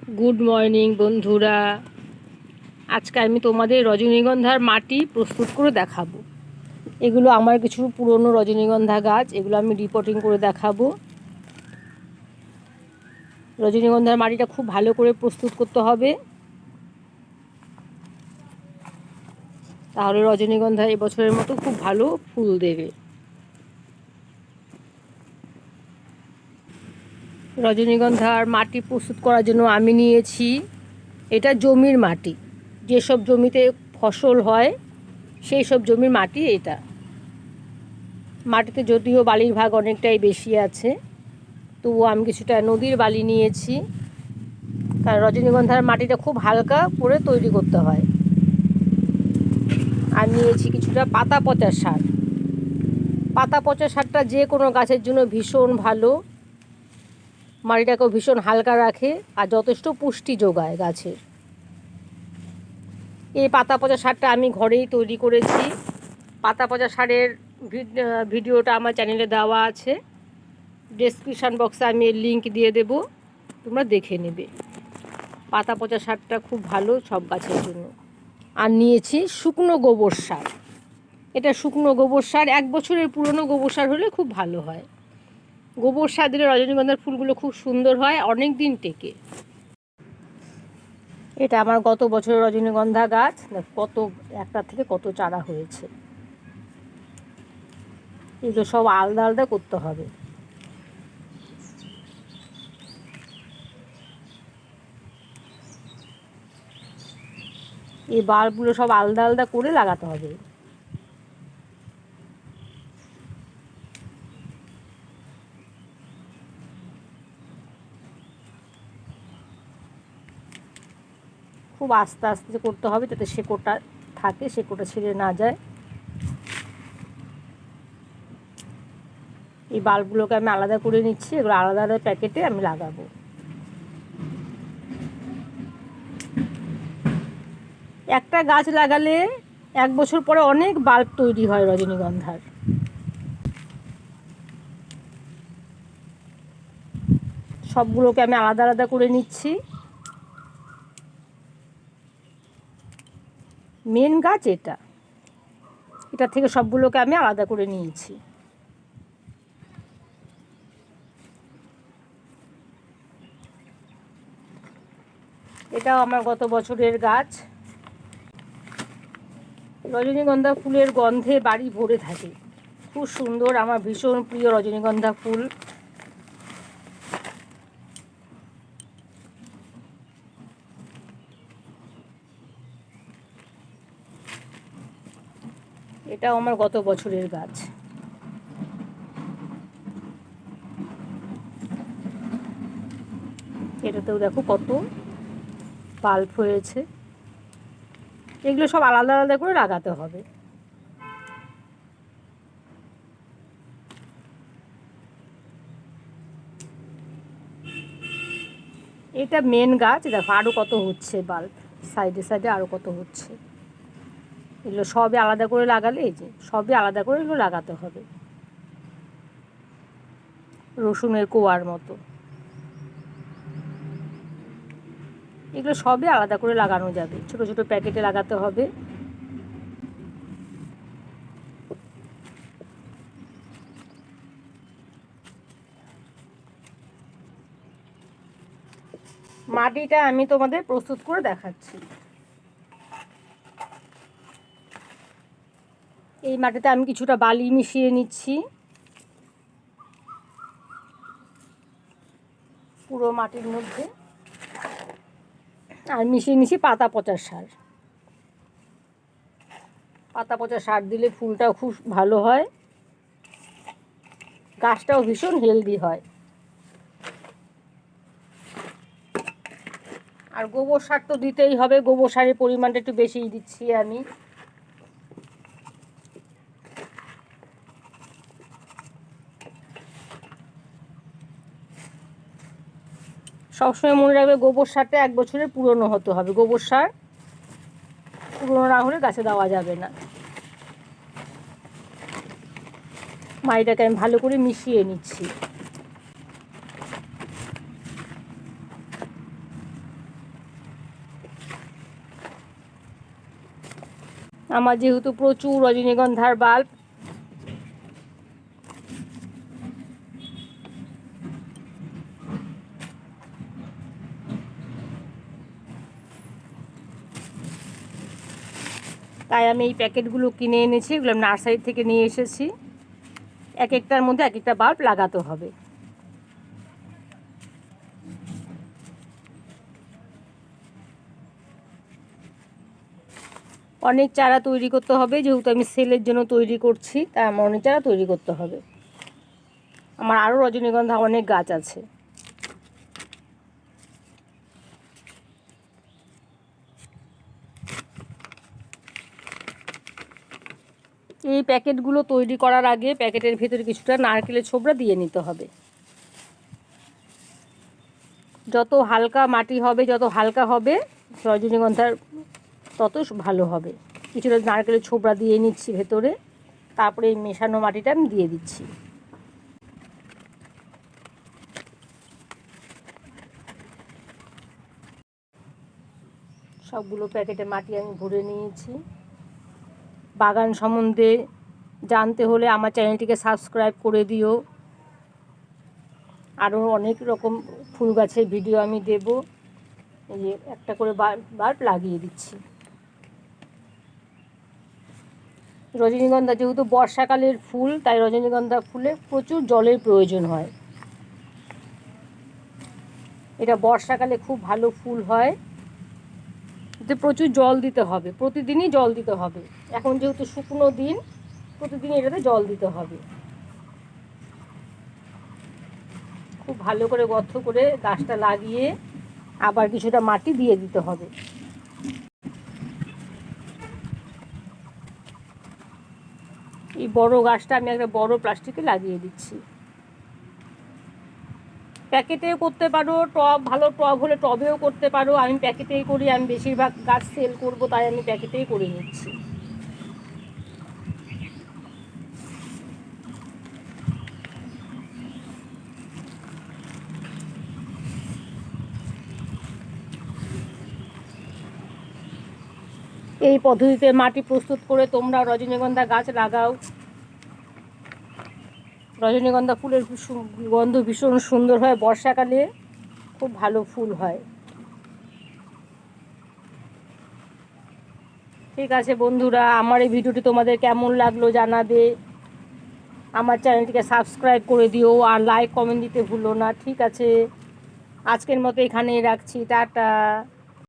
Good morning বন্ধুরা। আজকে আমি তোমাদের রজনীগন্ধার মাটি প্রস্তুত করে দেখাবো। এগুলো আমার কিছু পুরনো রজনীগন্ধা গাছ, এগুলো আমি রিপোর্টিং করে দেখাবো। রজনীগন্ধার মাটিটা খুব ভালো করে প্রস্তুত করতে হবে, তাহলে রজনীগন্ধা এবছরের মতো খুব ভালো ফুল দেবে। রজনীগন্ধার মাটি প্রস্তুত করার জন্য আমি নিয়েছি, এটা জমির মাটি, যেসব জমিতে ফসল হয় সেই সব জমির মাটি। এটা মাটিতে যদিও বালির ভাগ অনেকটাই বেশি আছে, তবুও আমি কিছুটা নদীর বালি নিয়েছি, কারণ রজনীগন্ধার মাটিটা খুব হালকা করে তৈরি করতে হয়। আর নিয়েছি কিছুটা পাতা পচা সার। পাতা পচা সারটা যে কোনো গাছের জন্য ভীষণ ভালো, মাটিটাকেও ভীষণ হালকা রাখে আর যথেষ্ট পুষ্টি যোগায় গাছের। এই পাতা পচা সারটা আমি ঘরেই তৈরি করেছি। পাতা পচা সারের ভিডিওটা আমার চ্যানেলে দেওয়া আছে, ডেসক্রিপশান বক্সে আমি এর লিঙ্ক দিয়ে দেব, তোমরা দেখে নেবে। পাতা পচা সারটা খুব ভালো সব গাছের জন্য। আর নিয়েছি শুকনো গোবর সার। এটা শুকনো গোবর সার, 1 বছরের পুরনো গোবর সার হলে খুব ভালো হয়। গোবর সার দিলে রজনীগন্ধার ফুলগুলো খুব সুন্দর হয়, অনেক দিন টেকে। এটা আমার গত বছরের রজনীগন্ধা গাছ, কত একটা থেকে কত চারা হয়েছে। এগুলো সব আলাদা আলাদা করতে হবে। এই বাল্বগুলো সব আলাদা আলাদা করে লাগাতে হবে। খুব আস্তে আস্তে করতে হবে, যাতে শেকড়টা থাকে, শেকড়টা ছিঁড়ে না যায়। এই বাল্বগুলোকে আমি আলাদা করে নিচ্ছি, এগুলো আলাদা আলাদা প্যাকেটে আমি লাগাবো। একটা গাছ লাগালে 1 বছর পরে অনেক বাল্ব তৈরি হয় রজনীগন্ধার। সবগুলোকে আমি আলাদা আলাদা করে নিচ্ছি। মেন গাছ এটা থেকে সবগুলোকে আমি আলাদা করে নিয়েছি। এটাও আমার গত বছরের গাছ। রজনীগন্ধা ফুলের গন্ধে বাড়ি ভরে থাকে, খুব সুন্দর, আমার ভীষণ প্রিয় রজনীগন্ধা ফুল। এটাও আমার গত বছরের গাছ। এটাতেও দেখো কত বাল্ব হয়েছে। এগুলো সব আলাদা আলাদা করে লাগাতে হবে। এটা মেন গাছ, দেখো আরও কত হচ্ছে বাল্ব, সাইডে সাইডে আরও কত হচ্ছে। এগুলো সবই আলাদা করে লাগালে, এই যে সবই আলাদা করে এগুলো লাগাতে হবে, রসুনের কোয়ার মতো। এগুলো সবই আলাদা করে লাগানো যাবে, ছোট ছোট প্যাকেটে লাগাতে হবে। মাটিটা আমি তোমাদের প্রস্তুত করে দেখাচ্ছি। এই মাটিতে আমি কিছুটা বালি মিশিয়ে নিচ্ছি, পুরো মাটির মধ্যে। আর মিশিয়ে নিচ্ছি পাতা পচা সার। পাতা পচা সার দিলে ফুলটাও খুব ভালো হয়, গাছটাও ভীষণ হেলদি হয়। আর গোবর সার তো দিতেই হবে, গোবর সারের পরিমাণটা একটু বেশিই দিচ্ছি আমি। সবসময় মনে রাখবে, গোবর সারটা 1 বছরের পুরনো হতে হবে। গোবর সার পুরনো না হলে গাছে দেওয়া যাবে না। মাটিটাকে আমি ভালো করে মিশিয়ে নিচ্ছি। আমার যেহেতু প্রচুর রজনীগন্ধার বাল্ব, তাই আমি এই প্যাকেটগুলো কিনে এনেছি। এগুলো নার্সারি থেকে নিয়ে এসেছি। এক একটার মধ্যে এক একটা বাল্ব লাগাতে হবে। অনেক চারা তৈরি করতে হবে, যেহেতু আমি সেলের জন্য তৈরি করছি, তাই আমার অনেক চারা তৈরি করতে হবে। আমার আরও রজনীগন্ধা অনেক গাছ আছে। এই প্যাকেটগুলো তৈরি করার আগে প্যাকেটের ভেতরে কিছুটা নারকেলের ছোবড়া দিয়ে নিতে হবে। যত হালকা মাটি হবে, যত হালকা হবে রজনীগন্ধার তত ভালো হবে। কিছুটা নারকেলের ছোবড়া দিয়ে নিচ্ছি ভেতরে, তারপরে এই মেশানো মাটিটা আমি দিয়ে দিচ্ছি। সবগুলো প্যাকেটে মাটি আমি ভরে নিয়েছি। বাগান সম্বন্ধে জানতে হলে আমার চ্যানেলটিকে সাবস্ক্রাইব করে দিও। আরও অনেক রকম ফুল গাছের ভিডিও আমি দেব। এই যে একটা করে বাল্ব লাগিয়ে দিচ্ছি। রজনীগন্ধা যেহেতু বর্ষাকালের ফুল, তাই রজনীগন্ধা ফুলে প্রচুর জলের প্রয়োজন হয়। এটা বর্ষাকালে খুব ভালো ফুল হয়। এতে প্রচুর জল দিতে হবে, প্রতিদিনই জল দিতে হবে। এখন যেহেতু শুকনো দিন, প্রতিদিন এটাতে জল দিতে হবে। খুব ভালো করে গর্ত করে গাছটা লাগিয়ে আবার কিছুটা মাটি দিয়ে দিতে হবে। এই বড় গাছটা আমি একটা বড় প্লাস্টিকে লাগিয়ে দিচ্ছি। প্যাকেটেও করতে পারো, টব ভালো টব হলে টবেও করতে পারো। আমি প্যাকেটেই করি, আমি বেশিরভাগ গাছ সেল করব, তাই আমি প্যাকেটেই করে নিচ্ছি। এই পদ্ধতিতে মাটি প্রস্তুত করে তোমরা রজনীগন্ধা গাছ লাগাও। রজনীগন্ধা ফুলের গন্ধ ভীষণ সুন্দর হয়, বর্ষাকালে খুব ভালো ফুল হয়। ঠিক আছে বন্ধুরা, আমার এই ভিডিওটি তোমাদের কেমন লাগলো জানাবে। আমার চ্যানেলটিকে সাবস্ক্রাইব করে দিও, আর লাইক কমেন্ট দিতে ভুলো না। ঠিক আছে, আজকের মতো এখানেই রাখছি। টাটা।